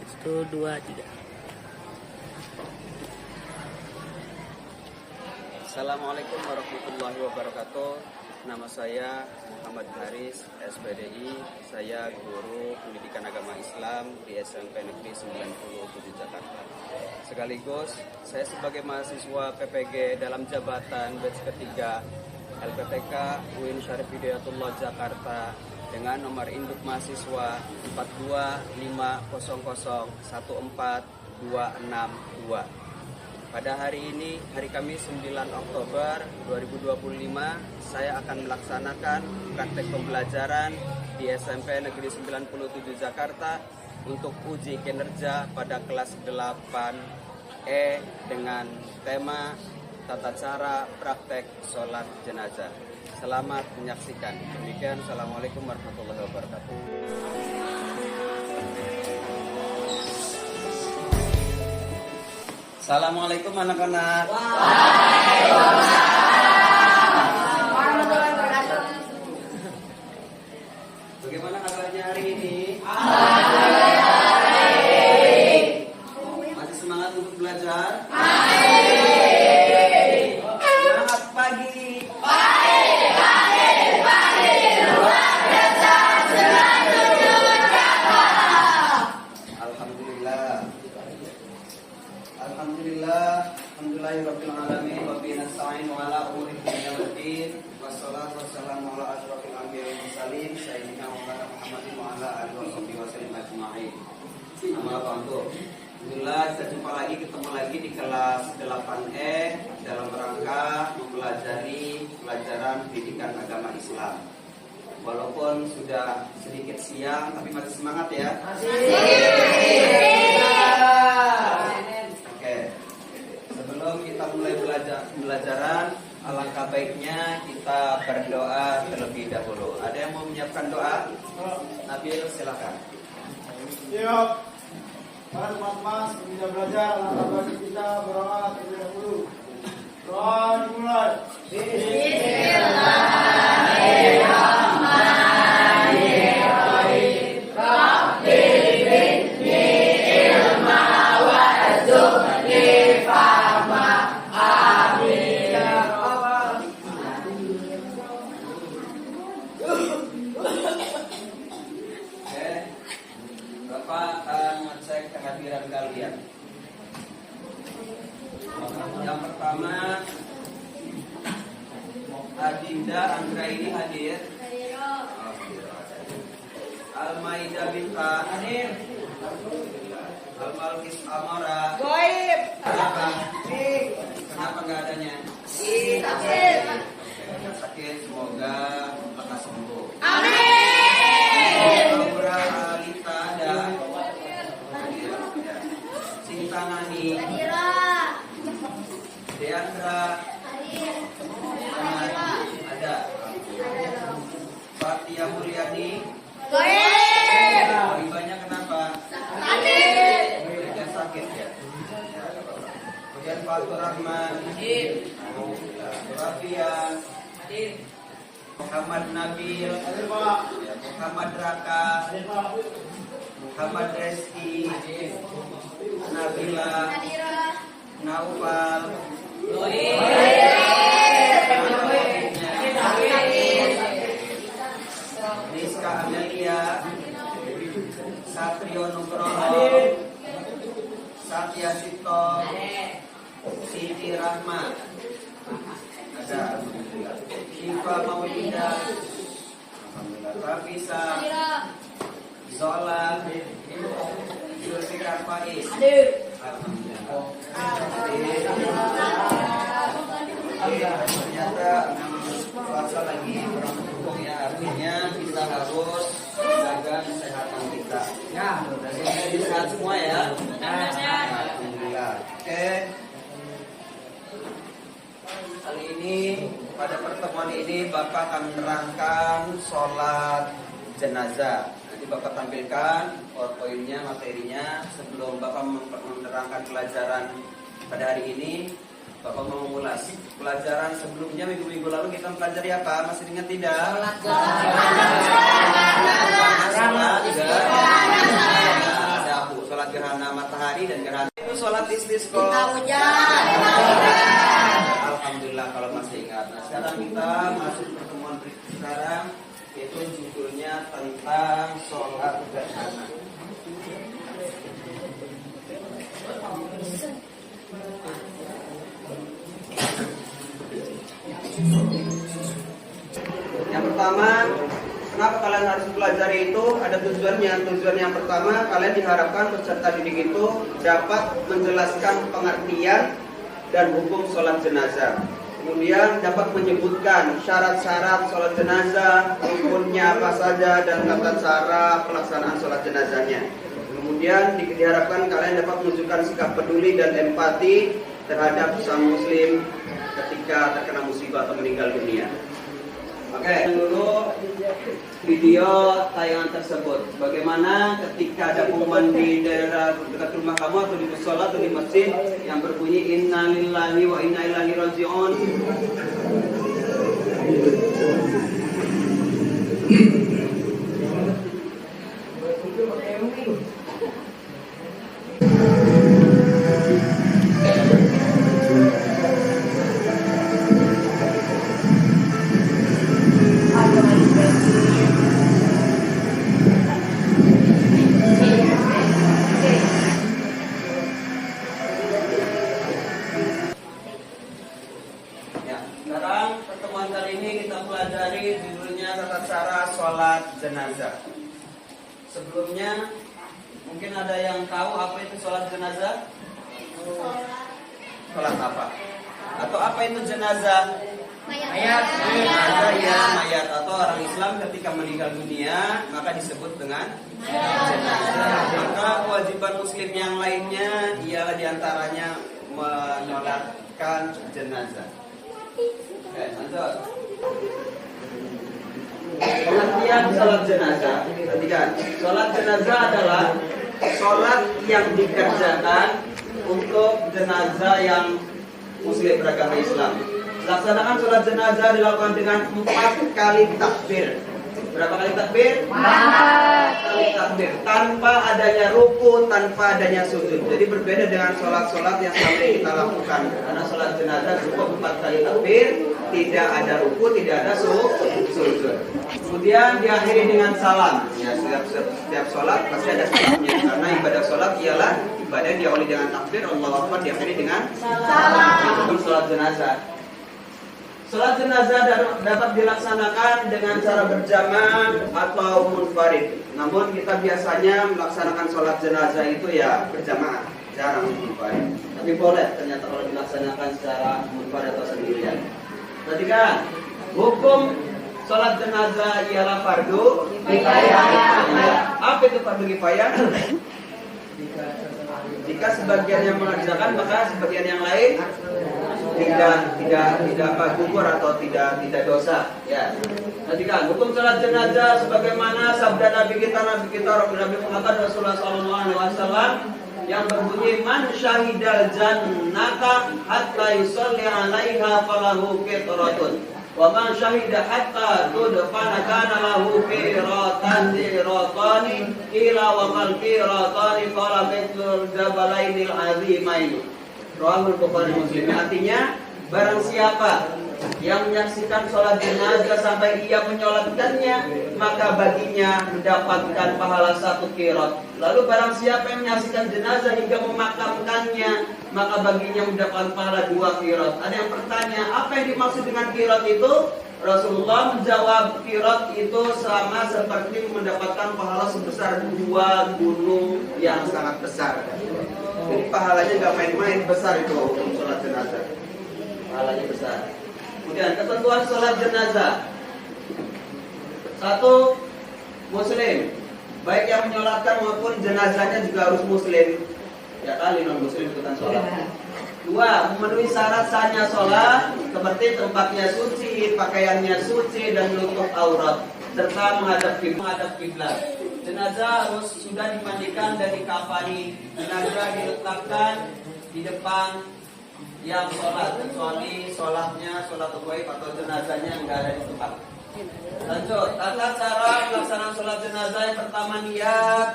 1, 2, 3. Assalamualaikum warahmatullahi wabarakatuh. Nama saya Muhammad Haris, SPDI. Saya guru pendidikan agama Islam di SMP Negeri 97 Jakarta. Sekaligus saya sebagai mahasiswa PPG dalam jabatan batch ketiga LPTK UIN Syarif Hidayatullah Jakarta dengan nomor induk mahasiswa 425001462. Pada hari ini, hari Kamis 9 Oktober 2025, saya akan melaksanakan praktek pembelajaran di SMP Negeri 97 Jakarta untuk uji kinerja pada kelas 8E dengan tema tata cara praktek sholat jenazah. Selamat menyaksikan. Demikian, Assalamualaikum warahmatullahi wabarakatuh. Assalamualaikum anak-anak. Bagaimana kabarnya hari ini? Masih semangat untuk belajar? Semangat pagi. Alhamdulillahirabbil alamin wa bihi nasta'in wa ala umuri dunya waddin wassalatu wassalamu ala asyrofil anbiya'i wal mursalin sayyidina Maulana Muhammadin wa ala alihi wasallam ajma'in. Amma ba'du. Alhamdulillah, kita jumpa lagi, ketemu lagi di kelas 8E dalam rangka mempelajari pelajaran pendidikan agama Islam. Walaupun sudah sedikit siang, tapi masih semangat ya? Masih. Sebelum kita mulai pembelajaran, alangkah baiknya kita berdoa terlebih dahulu. Ada yang mau menyiapkan doa? Nabil, silakan. Siap. Para teman-teman sebelum kita belajar, alangkah baik kita berdoa terlebih dahulu. Doa dimulai. Bismillahirrahmanirrahim. Rabbi zidni ilma warzuqni fahma. Amin ya rabbal Bapak akan ngecek kehadiran kalian. Yang pertama, Adinda Anggra ini hadir. Almaida Binta hadir. Almalkis Amora. Goib. Kenapa? Kenapa nggak adanya? Sakit. Sakit, semoga lekas sembuh. Amin. Laura Alita ada. Cinta Nani. Deandra. Ada. Fatia Mulyani. Goib. Ibanya kenapa? Sakit. Ibanya sakit ya. Kemudian Fatur Rahman. Rafian. Muhammad Nabil. Muhammad Raka. Muhammad Reski. Nabila. Naufal. Rizka Amelia. Satrio Nugroho. Satya Sito. Siti Rahma. Ada. Syifa Maulida. Rafisa. Zola. Zulfikar Faiz. Ternyata puasa lagi kurang mendukung ya, artinya kita harus jaga kesehatan kita. Jadi sehat semua ya. Alhamdulillah. Oke. Kali ini pada pertemuan ini Bapak akan menerangkan sholat jenazah. Nanti Bapak tampilkan PowerPoint-nya, materinya. Sebelum Bapak menerangkan pelajaran pada hari ini, Bapak mau mengulas pelajaran sebelumnya. Minggu-minggu lalu kita mempelajari apa? Masih ingat tidak? Sholat gerhana matahari dan gerhana itu sholat istisqa. Alhamdulillah kalau masih ingat. Nah, sekarang kita masuk pertemuan berikut sekarang, yaitu judulnya tentang sholat gerhana. Yang pertama, kenapa kalian harus mempelajari itu? Ada tujuannya. Tujuan yang pertama, kalian diharapkan peserta didik itu dapat menjelaskan pengertian dan hukum sholat jenazah. Kemudian dapat menyebutkan syarat-syarat sholat jenazah, rukunnya apa saja, dan tata cara pelaksanaan sholat jenazahnya. Kemudian diharapkan kalian dapat menunjukkan sikap peduli dan empati terhadap sesama muslim ketika terkena musibah atau meninggal dunia. Oke, dulu video tayangan tersebut. Bagaimana ketika ada pengumuman di daerah dekat rumah kamu atau di musola atau di masjid yang berbunyi Inna lillahi wa inna ilaihi raji'un. Sekarang pertemuan kali ini kita pelajari judulnya tata cara sholat jenazah. Sebelumnya mungkin ada yang tahu apa itu sholat jenazah? Sholat apa? Atau apa itu jenazah? Mayat. Jenazah ya mayat, atau orang Islam ketika meninggal dunia maka disebut dengan jenazah. Maka kewajiban muslim yang lainnya ialah diantaranya menyolatkan jenazah. Oke, lanjut. Pengertian sholat jenazah. Perhatikan, sholat jenazah adalah sholat yang dikerjakan untuk jenazah yang muslim beragama Islam. Laksanakan sholat jenazah dilakukan dengan 4 kali takbir. Berapa kali takbir? 4 kali takbir. Tanpa adanya ruku, tanpa adanya sujud. Jadi berbeda dengan sholat-sholat yang selama ini kita lakukan. Karena sholat jenazah cukup 4 kali takbir, tidak ada ruku, tidak ada sujud. Kemudian diakhiri dengan salam. Ya, setiap sholat pasti ada salamnya. Karena ibadah sholat ialah ibadah yang diawali dengan takbir, Allahu Akbar, diakhiri dengan salam. Itu sholat jenazah. Sholat jenazah dapat dilaksanakan dengan cara berjamaah atau munfarid. Namun kita biasanya melaksanakan sholat jenazah itu ya berjamaah, jarang munfarid. Tapi boleh ternyata kalau dilaksanakan secara munfarid atau sendirian. Perhatikan, hukum sholat jenazah ialah fardu kifayah. Apa itu fardu kifayah? Jika sebagian yang mengerjakan maka sebagian yang lain tidak gugur atau tidak dosa. Ya. Perhatikan hukum sholat jenazah sebagaimana sabda Nabi kita Nabi Muhammad Rasulullah SAW yang berbunyi man syahidal jannata hatta yusalli 'alaiha falahu qitratun wa man syahida hatta tudfana kana lahu qiratani ila wa mal qiratani qala mithlu jabalainil azimain. Rawahul Bukhari Muslim. Artinya barang siapa yang menyaksikan sholat jenazah sampai ia menyolatkannya maka baginya mendapatkan pahala 1 qirat. Lalu barang siapa yang menyaksikan jenazah hingga memakamkannya maka baginya mendapatkan pahala 2 qirat. Ada yang bertanya, apa yang dimaksud dengan qirat itu? Rasulullah menjawab, qirat itu sama seperti mendapatkan pahala sebesar 2 gunung yang sangat besar. Jadi pahalanya nggak main-main, besar itu untuk sholat jenazah. Pahalanya besar. Kemudian ketentuan sholat jenazah. 1. Muslim. Baik yang menyolatkan maupun jenazahnya juga harus muslim. Ya kali non muslim ikutan sholat. 2. Memenuhi syarat sahnya sholat seperti tempatnya suci, pakaiannya suci dan menutup aurat serta menghadap kiblat. Jenazah harus sudah dimandikan dan dikafani. Jenazah diletakkan di depan yang sholat, kecuali sholatnya sholat gaib atau jenazahnya nggak ada di tempat. Lanjut, tata cara pelaksanaan sholat jenazah. Yang pertama niat.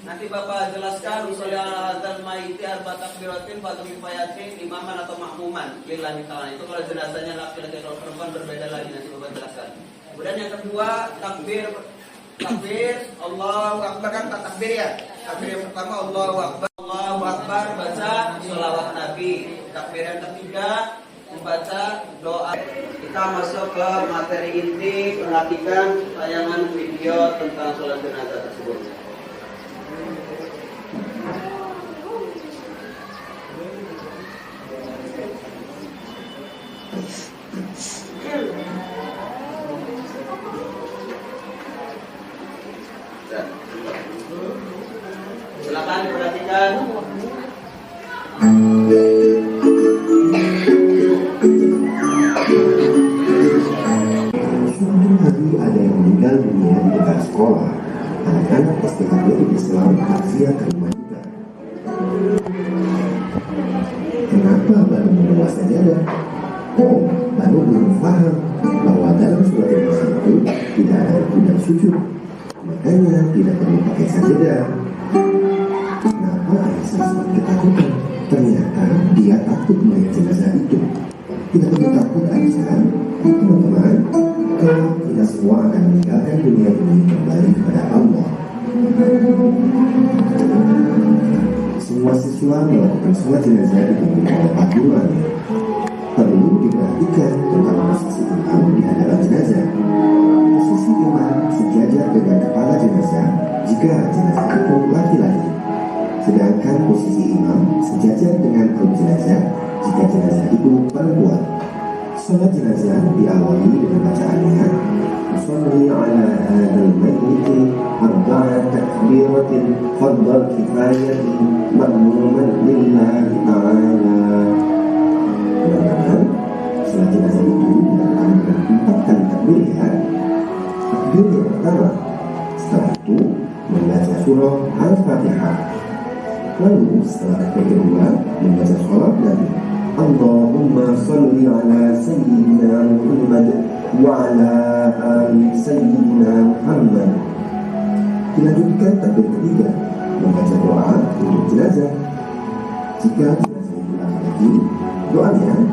Nah Nanti Bapak jelaskan usul al-hadzal maiti arba takbiratin batu mifayatin imaman atau makmuman lillahi ta'ala. Itu kalau jenazahnya laki-laki atau perempuan berbeda lagi, nanti Bapak jelaskan. Kemudian yang kedua takbir Allahu Akbar, kan takbir ya. Takbir yang pertama Allahu Akbar baca sholawat Nabi. Takbir yang ketiga membaca doa. Kita masuk ke materi inti, perhatikan tayangan video tentang sholat jenazah tersebut. Silakan diperhatikan. Suatu hari ada yang meninggal dunia di dekat sekolah. Anak-anak SD Negeri Islam takziah ke rumah duka. Kenapa baru membawa sajadah? Oh, baru belum paham bahwa dalam surat Al-Baqarah itu tidak ada rukun dan sujud. Makanya tidak perlu pakai sajadah. Kenapa Aisyah sempat ketakutan? Ternyata dia takut melihat jenazah itu. Tidak perlu takut Aisyah. Teman-teman, kalau kita semua akan meninggalkan dunia ini kembali kepada Allah. Semua siswa melakukan sholat jenazah dipimpin oleh Pak Guru. Perlu diperhatikan tentang posisi imam di hadapan jenazah. Posisi imam sejajar dengan kepala jenazah jika jenazah itu laki-laki. Sedangkan posisi imam sejajar dengan perut jenazah jika jenazah itu perempuan. Sholat jenazah diawali dengan bacaannya Usolli ala hadzal mayyiti arba'a takbiratin fardal kifayati ma'muman lillahi ta'ala. Teman-teman, sholat jenazah itu dilakukan dengan 4 kali takbir ya. Takbir yang pertama, setelah itu membaca surah Al-Fatihah. Lalu setelah takbir kedua membaca sholawat Nabi Allahumma salli ala sayyidina Muhammad wa ala ali sayyidina Muhammad. Dilanjutkan takbir ketiga membaca doa untuk jenazah. Jika jenazah itu laki-laki, doanya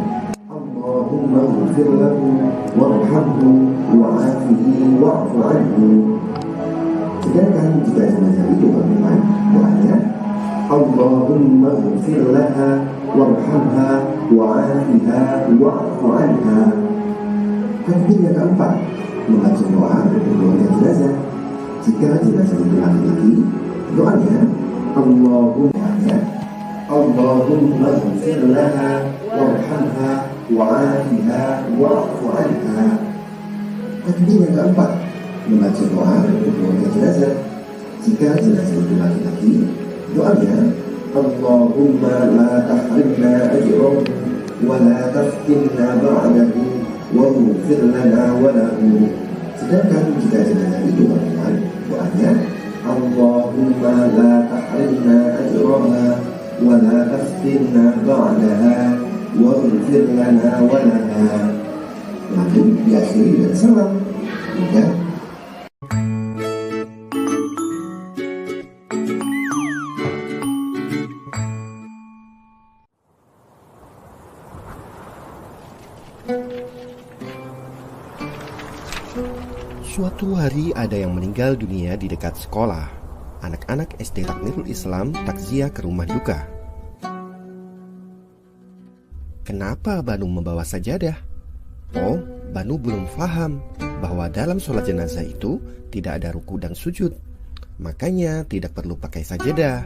Allahumma ghfir lahu warhamhu wa'afihi wa'fu anhu. Sedangkan jika jenazah itu perempuan, doanya Allahumma ghfir laha warhamha wa'afiha wa'fu anha. Takbir yang keempat membaca doa untuk keluarga jenazah. Jika jenazah itu laki-laki, doanya Allahumma ghfir laha warhamha wa'afiha wa'fu anha. Takbir yang keempat membaca doa untuk keluarga jenazah. Jika jenazah itu laki-laki, doanya Allahumma la tahrimna ajrahu wa la taftinna ba'dahu wa ghfir lana wa lahu. Sedangkan jika jenazah itu perempuan, doanya Allahumma la tahrimna ajraha wa la taftinna ba'daha wa ghfir lana wa laha. Lalu diakhiri dengan salam. Ya. Suatu hari ada yang meninggal dunia di dekat sekolah. Anak-anak SD Takmirul Islam takziah ke rumah duka. Kenapa Banu membawa sajadah? Oh, Banu belum paham bahwa dalam sholat jenazah itu tidak ada ruku dan sujud. Makanya tidak perlu pakai sajadah.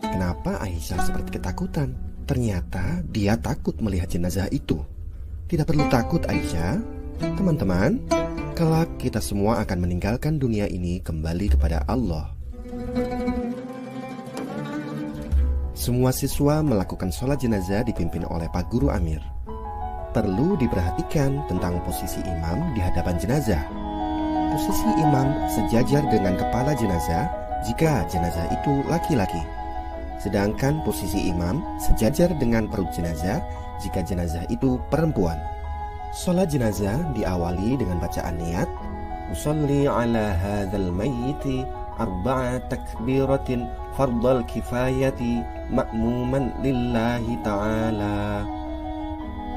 Kenapa Aisyah seperti ketakutan? Ternyata dia takut melihat jenazah itu. Tidak perlu takut Aisyah. Teman-teman, kelak kita semua akan meninggalkan dunia ini kembali kepada Allah. Semua siswa melakukan sholat jenazah dipimpin oleh Pak Guru Amir. Perlu diperhatikan tentang posisi imam di hadapan jenazah. Posisi imam sejajar dengan kepala jenazah jika jenazah itu laki-laki. Sedangkan posisi imam sejajar dengan perut jenazah jika jenazah itu perempuan. Sholat jenazah diawali dengan bacaan niat Usolli ala hadzal mayyiti arba'a takbiratin fardal kifayati ma'muman lillahi ta'ala.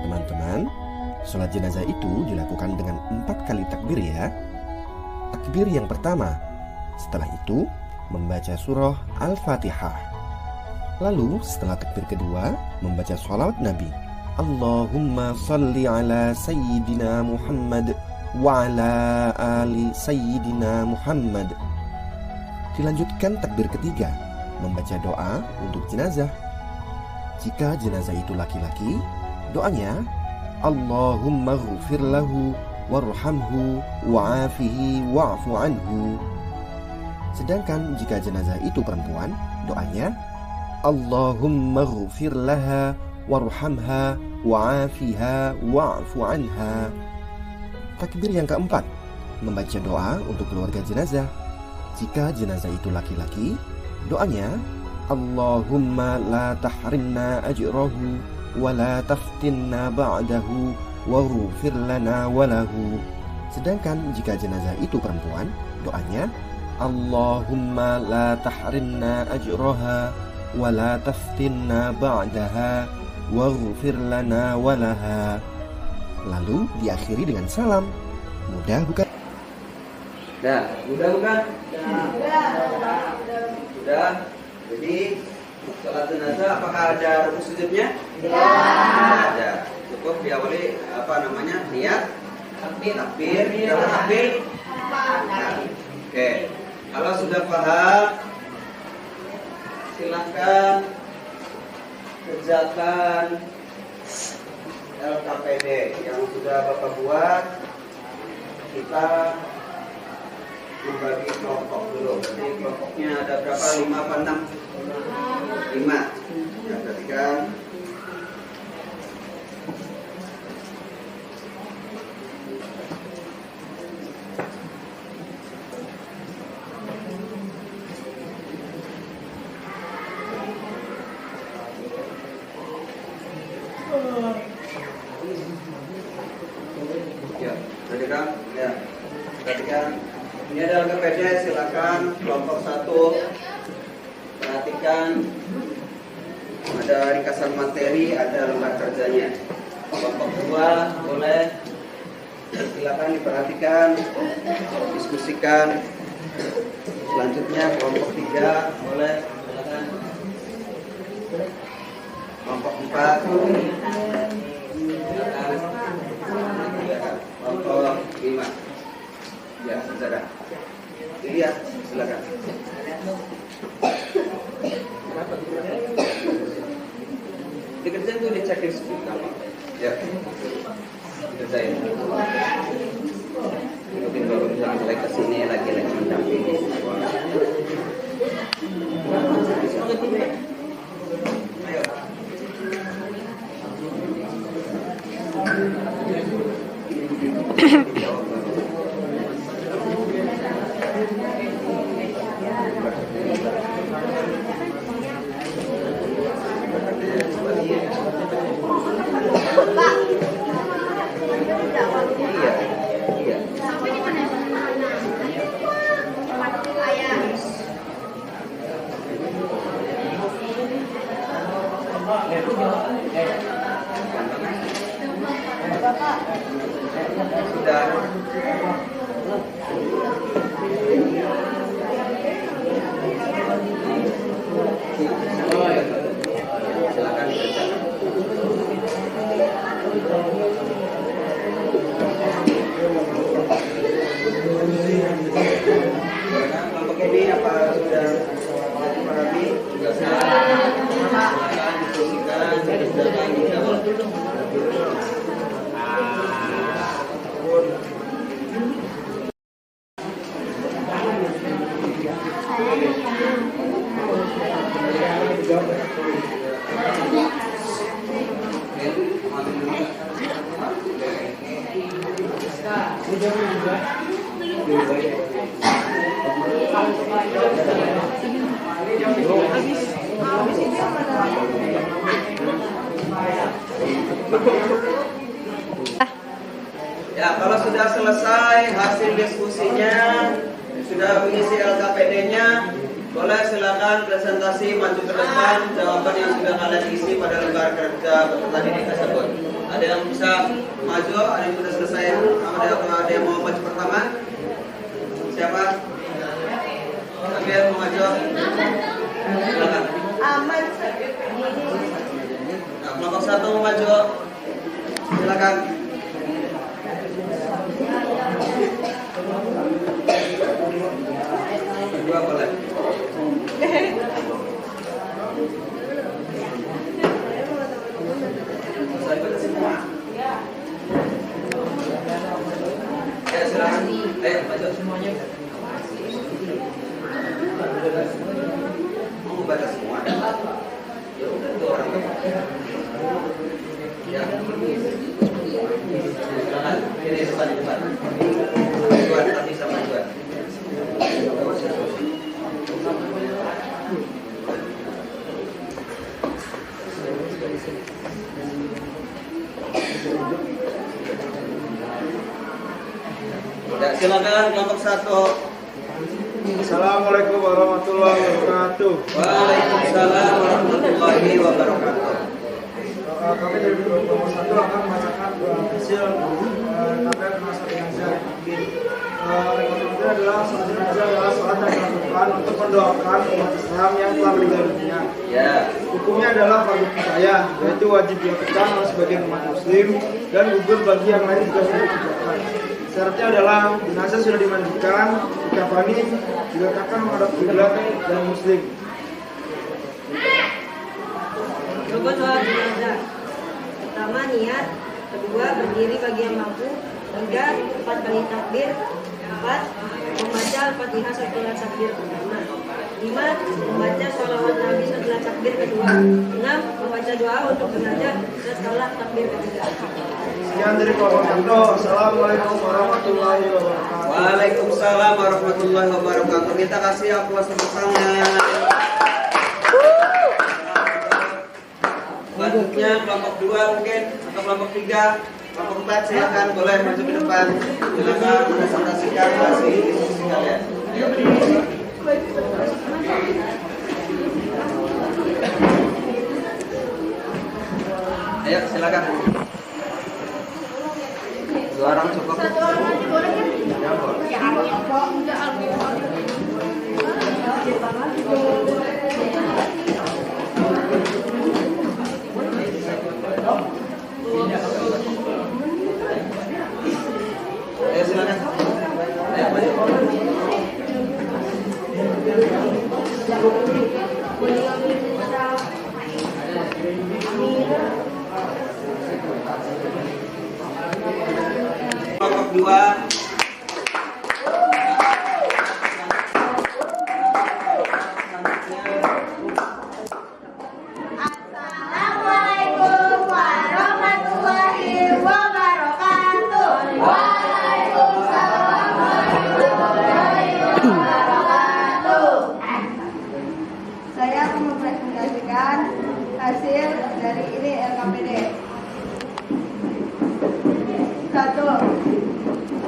Teman-teman, sholat jenazah itu dilakukan dengan 4 kali takbir ya. Takbir yang pertama, setelah itu membaca surah Al-Fatihah. Lalu setelah takbir kedua, membaca sholawat Nabi. Allahumma salli ala Sayyidina Muhammad wa ala ali Sayyidina Muhammad. Dilanjutkan takbir ketiga, membaca doa untuk jenazah. Jika jenazah itu laki-laki, doanya Allahumma ghfir lahu warhamhu wa'afihi wa'fu anhu. Sedangkan jika jenazah itu perempuan, doanya Allahumma ghfir laha warhamha wa'afiha wa'fu anha. Takbir yang keempat, membaca doa untuk keluarga jenazah. Jika jenazah itu laki-laki, doanya Allahumma la tahrimna ajrahu wa la taftinna ba'dahu waghfir lana walahu. Sedangkan jika jenazah itu perempuan, doanya Allahumma la tahrimna ajraha wa la taftinna ba'daha waghfir lana walaha. Lalu diakhiri dengan salam. Mudah bukan? Mudah bukan? Sudah. Jadi sholat jenazah apakah ada rukun sujudnya? Tidak ada. Cukup diawali niat, takbir, takbir. Oke. Kalau sudah paham, silakan kerjakan LKPD yang sudah Bapak buat. Kita membagi kelompok dulu. Jadi kelompoknya ada berapa? 5 apa 6? 5. Ya, perhatikan. Ya, perhatikan. Ya, perhatikan. Ini adalah KPD, silakan kelompok 1 perhatikan, ada ringkasan materi, ada lembar kerjanya. Kelompok 2 boleh silakan diperhatikan, diskusikan. Selanjutnya kelompok 3 boleh silakan. Kelompok 4 silakan. Kelompok 5 ya, saudara. Dilihat, silakan. Dikerjain tuh, dicekin sedikit. Ya, dikerjain. Mungkin baru mulai kesini lagi-lagi mendampingi. Ayo. Sudah. Silakan dikerjakan. Kelompok ini apa sudah dipahami? Silakan diskusikan, silakan dijawab. Ya, kalau sudah selesai hasil diskusinya, sudah sudah mengisi LKPD-nya, boleh silakan presentasi maju ke depan jawaban yang sudah kalian isi pada lembar kerja peserta didik tersebut. Ada yang bisa maju? Ada yang sudah selesai? Ada yang mau maju pertama? Siapa? Ada yang mau maju? Silakan. Aman. Nah, kelompok 1 mau maju. Silakan. Kedua boleh. Selesai baca semua. Ya silakan. Ayo baca semuanya. Mau baca semua? Ya udah 2 orang. Ya. Silakan. Ini depan. Juan tadi sama Juan. Ya, silakan kelompok 1. Assalamualaikum warahmatullahi wabarakatuh. Waalaikumsalam warahmatullahi wabarakatuh. Kami dari kelompok 1 akan membacakan hasil KPM masa jenazah. Rekomendasi adalah sholat jenazah adalah sholat yang dilakukan untuk mendoakan umat Islam yang telah meninggal dunia. Ya. Hukumnya adalah fardu kifayah, yaitu wajib dilakukan oleh sebagian umat muslim dan gugur bagi yang lain juga sudah dikerjakan. Syaratnya adalah jenazah sudah dimandikan, dikafani, diletakkan menghadap kiblat dan muslim. Rukun sholat jenazah. Pertama niat, kedua berdiri bagi yang mampu, 3 4 kali takbir, 4 membaca Al-Fatihah setelah takbir pertama, 5 membaca sholawat Nabi setelah takbir kedua, 6 membaca doa untuk jenazah setelah takbir ketiga. Sekian dari kelompok 1. Assalamualaikum warahmatullahi wabarakatuh. Waalaikumsalam warahmatullahi wabarakatuh. Kita kasih aplaus tepuk tangan. Selanjutnya kelompok 2 mungkin atau kelompok 3. Kelompok 4 silakan boleh maju ke depan. Silakan presentasikan hasil diskusi kalian. Ayo silakan. 2 orang cukup. Ya, boleh. Ayo silakan. Ayo maju. Kelompok 2. Assalamualaikum warahmatullahi wabarakatuh. Waalaikumsalam warahmatullahi wabarakatuh. Saya akan mempresentasikan hasil dari ini LKPD. 1.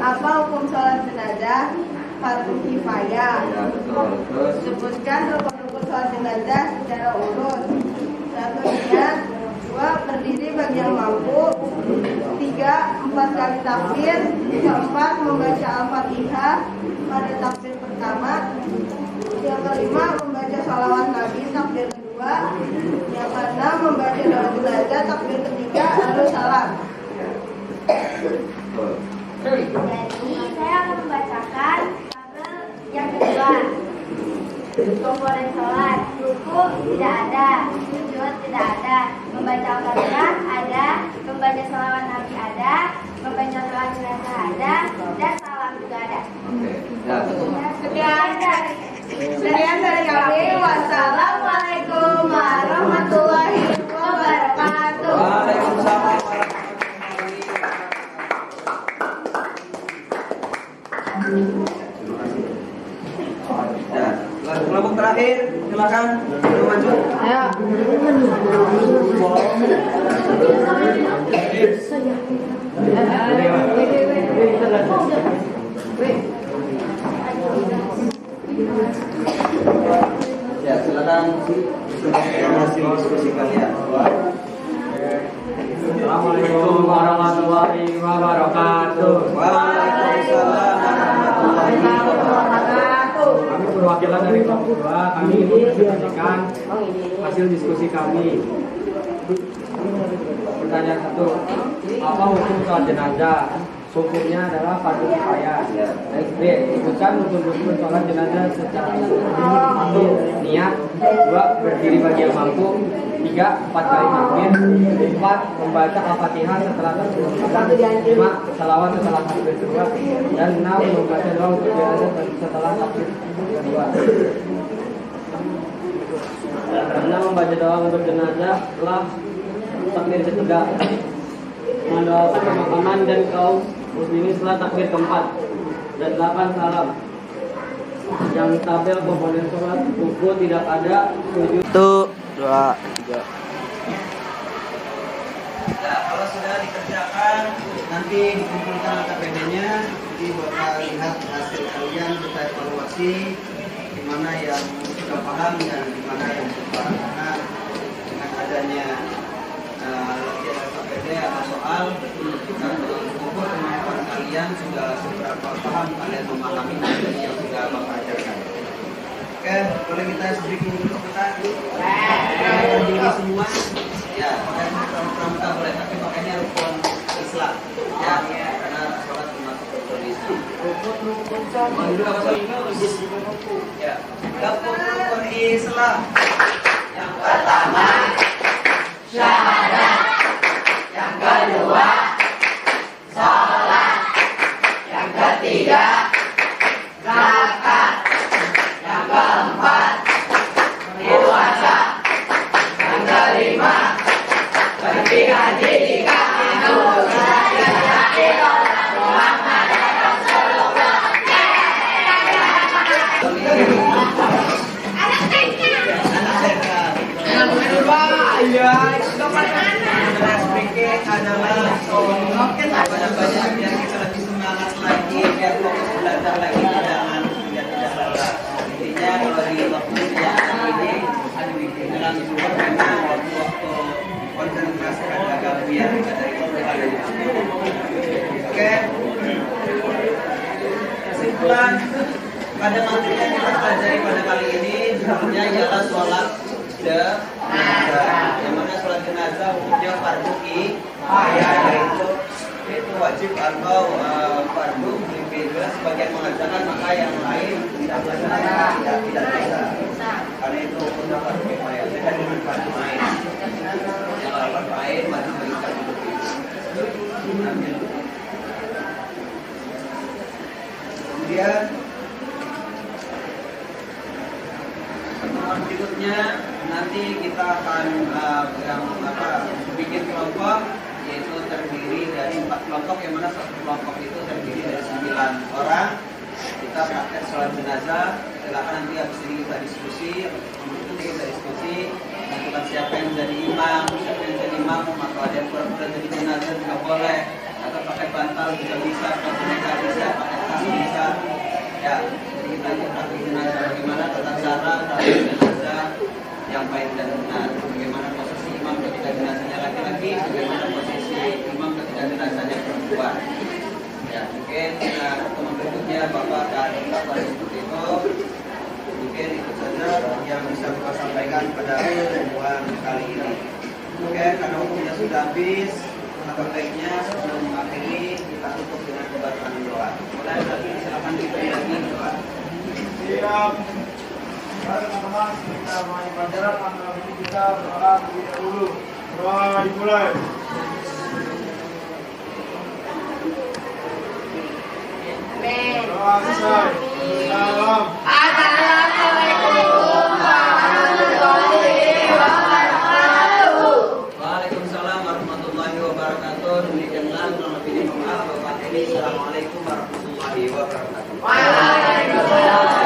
Apa hukum sholat jenazah? Fardu kifayah. Ya, betul. Terus Sebutkan rukun-rukun sholat jenazah secara urut. 1 niat, 2 berdiri bagi yang mampu, 3 4 kali takbir, 4 membaca Al-Fatihah pada takbir pertama, yang kelima membaca sholawat Nabi takbir kedua, yang keenam membaca doa jenazah takbir ketiga lalu salam. betul. Jadi saya akan membacakan tabel yang kedua. Komponen sholat, ruku tidak ada, sujud tidak ada, membaca Al-Fatihah ada, membaca sholawat Nabi ada, membaca doa jenazah ada, dan salam juga ada. Oke. Ya, betul. Sekian dari kami. Wassalamualaikum warahmatullahi wabarakatuh. Waalaikumsalam warahmatullahi wabarakatuh. Ya, kelompok terakhir silakan maju. Ya, silakan hasil diskusi kalian. Assalamualaikum warahmatullahi wabarakatuh. Waalaikumsalam warahmatullahi wabarakatuh. Kami perwakilan dari kelompok 2, kami ingin mempresentasikan hasil diskusi kami. Pertanyaan 1, apa hukum sholat jenazah? Hukumnya adalah fardu kifayah. B, sebutkan rukun-rukun sholat jenazah secara umum. Niat. 2, berdiri bagi yang mampu. 3, 4 kali takbir. 4, membaca Al-Fatihah setelah takbir. 5, salawat setelah takbir kedua. Dan 6, membaca doa untuk jenazah setelah takbir kedua. Karena membaca doa untuk jenazah setelah takbir ketiga, mendoakan pemakaman dan kaum muslimin setelah takbir keempat, dan 8 salam. Yang tabel komponen sholat ruku tidak ada, sujud. 1, 2, 3. Nah, kalau sudah dikerjakan, nanti dikumpulkan KPD-nya, jadi bakal lihat hasil kalian, kita evaluasi di mana yang sudah paham dan di mana yang lupa. Karena dengan adanya latihan KPD atau soal, kita mengukur kemampuan kalian sudah seberapa paham kalian memahami materi yang sudah Bapak ajarkan. Oke, boleh kita sedikit dulu kita berdiri semua. Ya, pakai pramuka boleh, tapi pakainya rukun Islam. Ya, karena sholat termasuk rukun Islam. Rukun ya, rukun Islam. Yang pertama syahadat, yang kedua sholat, yang ketiga zakat, yang keempat puasa, yang kelima pergi haji jika itu Muhammad Rasulullah. Adalah banyak biar kita lebih semangat lagi, biar fokus belajar lagi, jangan biar tidak salah. Intinya kalau di waktu ini dalam juga memang waktu konsentrasi agak biar kita dari ada di sini. Oke. Kesimpulan pada materi yang kita pelajari pada kali ini sebetulnya ialah sholat jenazah. Yang mana sholat jenazah hukumnya fardu kifayah, yaitu wajib atau fardu beda sebagian mengatakan maka yang lain tidak bisa. Karena itu hukumnya fardu kifayah beda dengan fardu ain. Yang fardu ain wajib bagi fardu kifayah. Kemudian pertemuan berikutnya nanti kita akan bikin kelompok, yaitu terdiri dari 4 kelompok, yang mana satu kelompok itu terdiri dari 9 orang. Kita praktek sholat jenazah. Silakan nanti habis ini kita diskusi, tentukan siapa yang jadi imam, atau ada yang pura-pura jadi jenazah juga boleh, atau pakai bantal juga bisa, pakai boneka bisa, pakai tas bisa. Ya, jadi kita praktek jenazah bagaimana tata cara jenazah yang baik dan benar. Bagaimana posisi imam ketika jenazahnya laki-laki, bagaimana posisi imam ketika jenazahnya perempuan. Ya, mungkin teman berikutnya Bapak akan melakukan seperti itu. Mungkin itu saja yang bisa Bapak sampaikan pada pertemuan kali ini. Oke, karena waktunya sudah habis, maka baiknya sebelum mengakhiri kita tutup dengan pembacaan doa. Mulai lagi, silakan diberi lagi doa. Siap. Mari teman-teman kita mulai pelajaran, maka kita berdoa terlebih dahulu. Doa dimulai. Doa selesai. Salam. Assalamualaikum warahmatullahi wabarakatuh. Waalaikumsalam warahmatullahi wabarakatuh. Demikianlah kurang lebihnya maaf Bapak ini. Assalamualaikum warahmatullahi wabarakatuh. Waalaikumsalam.